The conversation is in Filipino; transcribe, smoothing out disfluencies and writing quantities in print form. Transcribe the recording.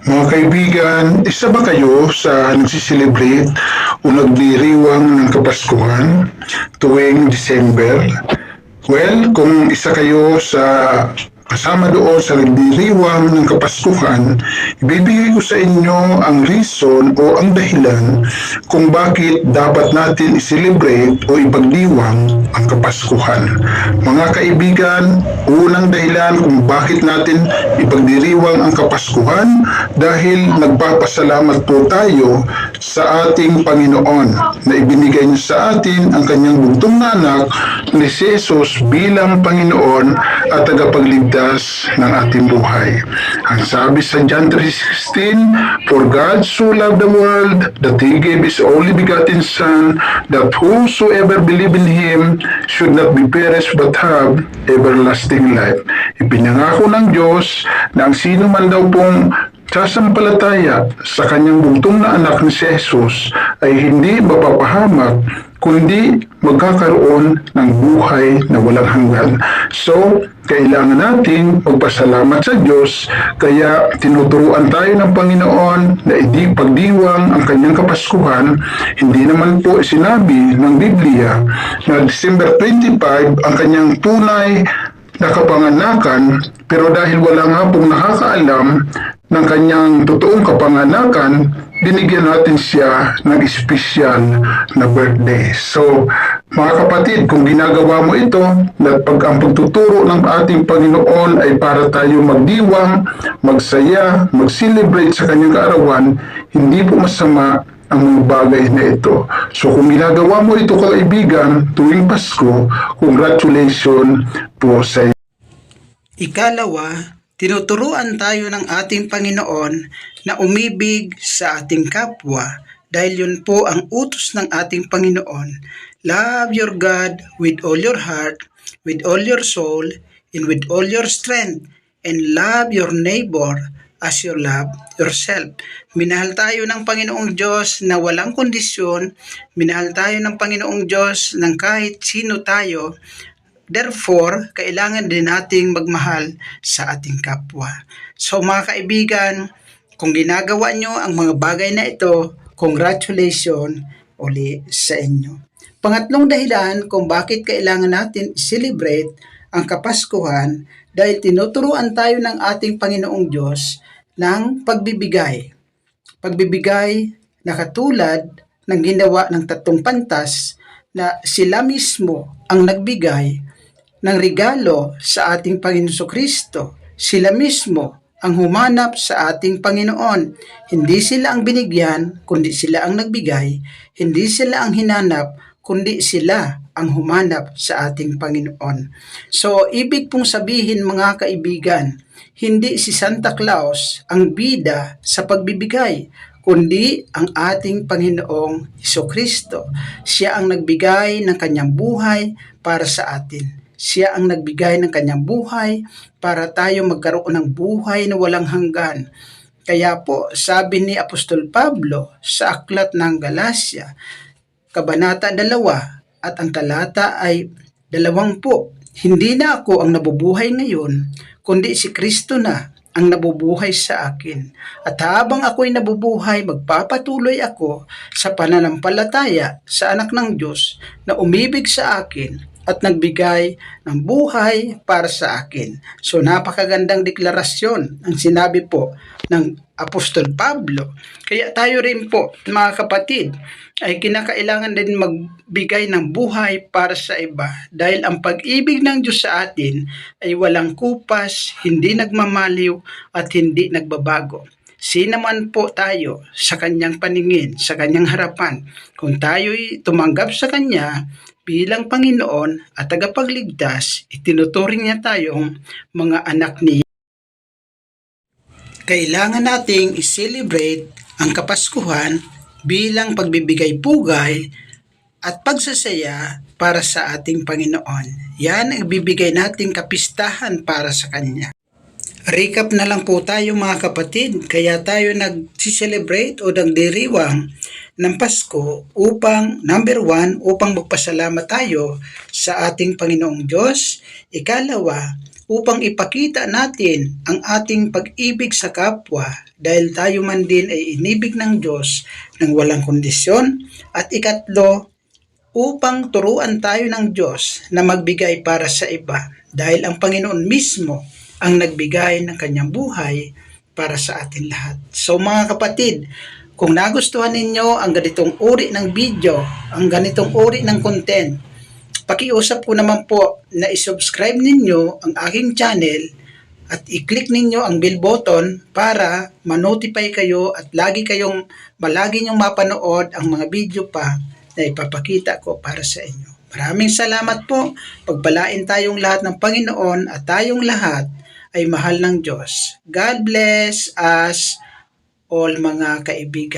Mga kaibigan, isa ba kayo sa nagsiselebrate o nagdiriwang ng Kapaskuhan tuwing December? Well, kung isa kayo sa kasama doon sa nagdiriwang ng Kapaskuhan, ibibigay ko sa inyo ang reason o ang dahilan kung bakit dapat natin i-celebrate o ipagdiwang ang Kapaskuhan. Mga kaibigan, unang dahilan kung bakit natin ipagdiriwang ang Kapaskuhan dahil nagpapasalamat po tayo sa ating Panginoon na ibinigay niya sa atin ang kanyang bugtong na anak ni si Jesus bilang Panginoon at tagapagligtas ng ating buhay. Ang sabi sa John 3:16, "For God so loved the world that He gave His only begotten Son, that whosoever believe in Him should not be perished but have everlasting life." Ipinangako ng Diyos na ang sino man daw pong sasampalataya sa kanyang bugtong na anak ni si Jesus ay hindi mapapahamak kundi magkakaroon ng buhay na walang hanggan. So, kailangan nating magpasalamat sa Diyos, kaya tinuturuan tayo ng Panginoon na pagdiwang ang kanyang Kapaskuhan. Hindi naman po sinabi ng Biblia na December 25 ang kanyang tunay na kapanganakan, pero dahil wala nga pong nakakaalam ng kanyang totoong kapanganakan, binigyan natin siya ng espesyal na birthday. So, mga kapatid, kung ginagawa mo ito, at ang pagtuturo ng ating Panginoon ay para tayo magdiwang, magsaya, mag-celebrate sa kanyang kaarawan, hindi po masama ang mga bagay na ito. So kung ginagawa mo ito kaibigan tuwing Pasko, congratulations po sa iyo. Ikalawa, tinuturuan tayo ng ating Panginoon na umibig sa ating kapwa dahil yun po ang utos ng ating Panginoon. Love your God with all your heart, with all your soul, and with all your strength, and love your neighbor as you love yourself. Minahal tayo ng Panginoong Diyos na walang kondisyon. Minahal tayo ng Panginoong Diyos ng kahit sino tayo. Therefore, kailangan din nating magmahal sa ating kapwa. So mga kaibigan, kung ginagawa nyo ang mga bagay na ito, congratulations uli sa inyo. Pangatlong dahilan kung bakit kailangan natin celebrate ang Kapaskuhan dahil tinuturuan tayo ng ating Panginoong Diyos ng pagbibigay. Pagbibigay na katulad ng ginawa ng tatlong pantas na sila mismo ang nagbigay ng regalo sa ating Panginoon Kristo. Sila mismo ang humanap sa ating Panginoon. Hindi sila ang binigyan, kundi sila ang nagbigay. Hindi sila ang hinanap, kundi sila ang humanap sa ating Panginoon. So, ibig pong sabihin mga kaibigan, hindi si Santa Claus ang bida sa pagbibigay, kundi ang ating Panginoong Kristo. Siya ang nagbigay ng kanyang buhay para sa atin. Siya ang nagbigay ng kanyang buhay para tayo magkaroon ng buhay na walang hanggan. Kaya po, sabi ni Apostol Pablo sa Aklat ng Galacia, Kabanata 2 at ang talata ay 20, "Hindi na ako ang nabubuhay ngayon, kundi si Kristo na ang nabubuhay sa akin. At habang ako'y nabubuhay, magpapatuloy ako sa pananampalataya sa anak ng Diyos na umibig sa akin at nagbigay ng buhay para sa akin." So napakagandang deklarasyon ang sinabi po ng Apostol Pablo. Kaya tayo rin po mga kapatid ay kinakailangan din magbigay ng buhay para sa iba dahil ang pag-ibig ng Diyos sa atin ay walang kupas, hindi nagmamaliw at hindi nagbabago. Sino man po tayo sa kanyang paningin, sa kanyang harapan, kung tayo'y tumanggap sa kanya bilang Panginoon at tagapagligtas, itinuturing niya tayong mga anak niya. Kailangan nating i-celebrate ang Kapaskuhan bilang pagbibigay pugay at pagsasaya para sa ating Panginoon. Yan ang bibigay nating kapistahan para sa Kanya. Recap na lang po tayo mga kapatid, kaya tayo nag-celebrate o nagdiriwang ng Pasko upang, number 1, upang magpasalamat tayo sa ating Panginoong Diyos. Ikalawa, upang ipakita natin ang ating pag-ibig sa kapwa dahil tayo man din ay inibig ng Diyos ng walang kondisyon. At ikatlo, upang turuan tayo ng Diyos na magbigay para sa iba dahil ang Panginoon mismo ang nagbigay ng kanyang buhay para sa atin lahat. So mga kapatid, kung nagustuhan ninyo ang ganitong uri ng video, ang ganitong uri ng content, pakiusap ko naman po na isubscribe ninyo ang aking channel at i-click ninyo ang bell button para ma-notify kayo at lagi nyong mapanood ang mga video pa na ipapakita ko para sa inyo. Maraming salamat po. Pagpalain tayong lahat ng Panginoon at tayong lahat ay mahal ng Diyos. God bless us all mga kaibigan.